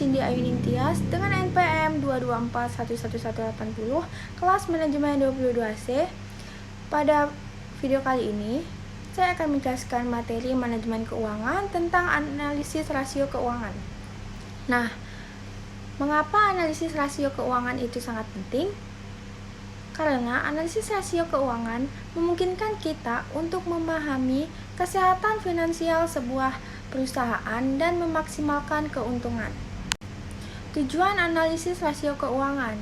Cindy Ayu Nintias dengan NPM 224111180 kelas manajemen 22C. Pada video kali ini, saya akan menjelaskan materi manajemen keuangan tentang analisis rasio keuangan. Nah, mengapa analisis rasio keuangan itu sangat penting? Karena analisis rasio keuangan memungkinkan kita untuk memahami kesehatan finansial sebuah perusahaan dan memaksimalkan keuntungan. Tujuan analisis rasio keuangan.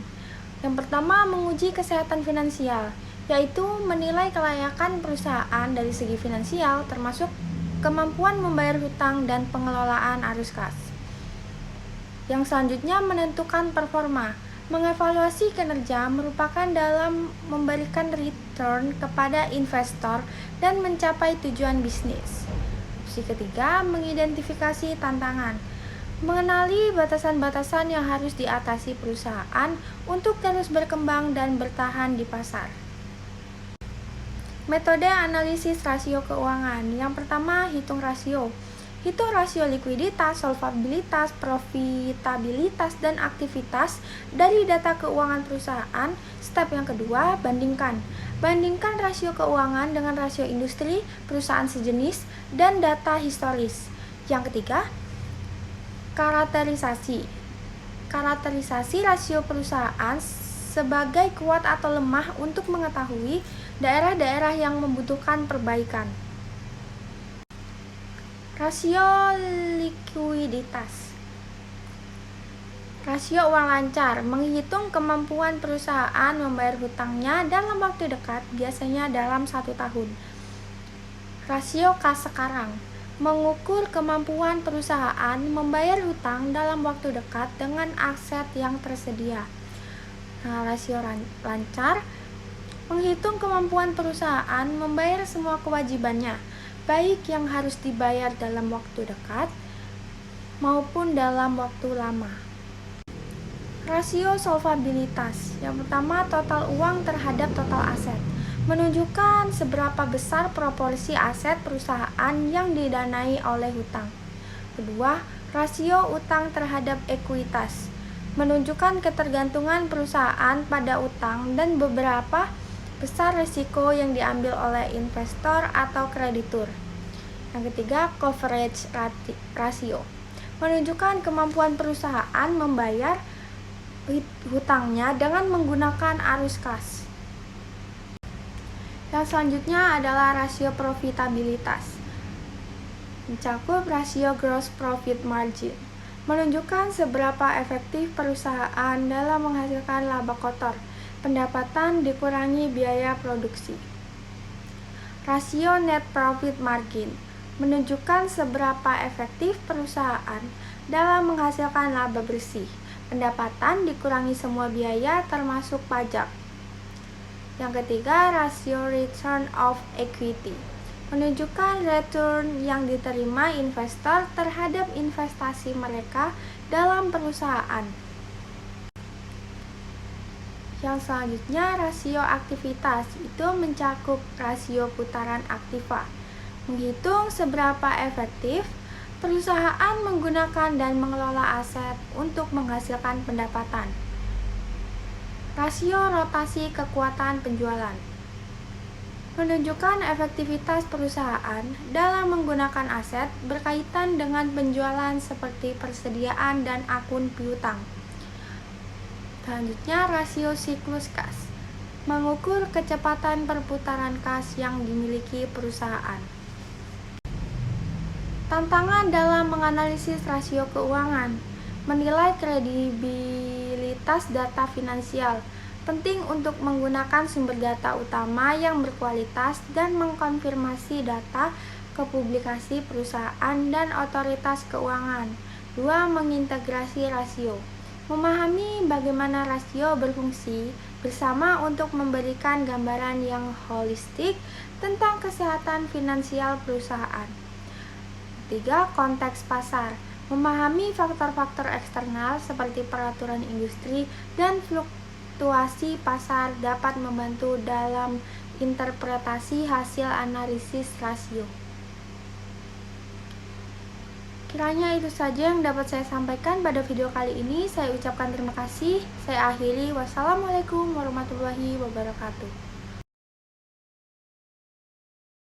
Yang pertama, menguji kesehatan finansial, yaitu menilai kelayakan perusahaan dari segi finansial, termasuk kemampuan membayar hutang dan pengelolaan arus kas. Yang selanjutnya, menentukan performa. Mengevaluasi kinerja merupakan dalam memberikan return kepada investor dan mencapai tujuan bisnis. Opsi ketiga, mengidentifikasi tantangan. Mengenali batasan-batasan yang harus diatasi perusahaan untuk terus berkembang dan bertahan di pasar. Metode analisis rasio keuangan. Yang pertama, hitung rasio. Hitung rasio likuiditas, solvabilitas, profitabilitas, dan aktivitas dari data keuangan perusahaan. Step yang kedua, bandingkan. Bandingkan rasio keuangan dengan rasio industri, perusahaan sejenis, dan data historis. Yang ketiga, karakterisasi. Karakterisasi rasio perusahaan sebagai kuat atau lemah untuk mengetahui daerah-daerah yang membutuhkan perbaikan. Rasio likuiditas. Rasio uang lancar menghitung kemampuan perusahaan membayar hutangnya dalam waktu dekat, biasanya dalam 1 tahun. Rasio kas sekarang mengukur kemampuan perusahaan membayar hutang dalam waktu dekat dengan aset yang tersedia. Nah, rasio lancar menghitung kemampuan perusahaan membayar semua kewajibannya, baik yang harus dibayar dalam waktu dekat maupun dalam waktu lama. Rasio solvabilitas. Yang pertama, total uang terhadap total aset, menunjukkan seberapa besar proporsi aset perusahaan yang didanai oleh hutang. Kedua, rasio utang terhadap ekuitas, menunjukkan ketergantungan perusahaan pada utang dan beberapa besar risiko yang diambil oleh investor atau kreditur. Yang ketiga, coverage ratio, menunjukkan kemampuan perusahaan membayar hutangnya dengan menggunakan arus kas. Yang selanjutnya adalah rasio profitabilitas, mencakup rasio gross profit margin, menunjukkan seberapa efektif perusahaan dalam menghasilkan laba kotor, pendapatan dikurangi biaya produksi. Rasio net profit margin menunjukkan seberapa efektif perusahaan dalam menghasilkan laba bersih, pendapatan dikurangi semua biaya termasuk pajak. Yang ketiga, rasio return of equity, menunjukkan return yang diterima investor terhadap investasi mereka dalam perusahaan. Yang selanjutnya, rasio aktivitas, itu mencakup rasio putaran aktiva, menghitung seberapa efektif perusahaan menggunakan dan mengelola aset untuk menghasilkan pendapatan. Rasio rotasi kekuatan penjualan, menunjukkan efektivitas perusahaan dalam menggunakan aset berkaitan dengan penjualan seperti persediaan dan akun piutang. Selanjutnya, rasio siklus kas, mengukur kecepatan perputaran kas yang dimiliki perusahaan. Tantangan dalam menganalisis rasio keuangan. Menilai kredibilitas data finansial. Penting untuk menggunakan sumber data utama yang berkualitas dan mengkonfirmasi data ke publikasi perusahaan dan otoritas keuangan. 2. Mengintegrasi rasio. Memahami bagaimana rasio berfungsi bersama untuk memberikan gambaran yang holistik tentang kesehatan finansial perusahaan. 3. Konteks pasar. Memahami faktor-faktor eksternal seperti peraturan industri dan fluktuasi pasar dapat membantu dalam interpretasi hasil analisis rasio. Kiranya itu saja yang dapat saya sampaikan pada video kali ini. Saya ucapkan terima kasih. Saya akhiri. Wassalamualaikum warahmatullahi wabarakatuh.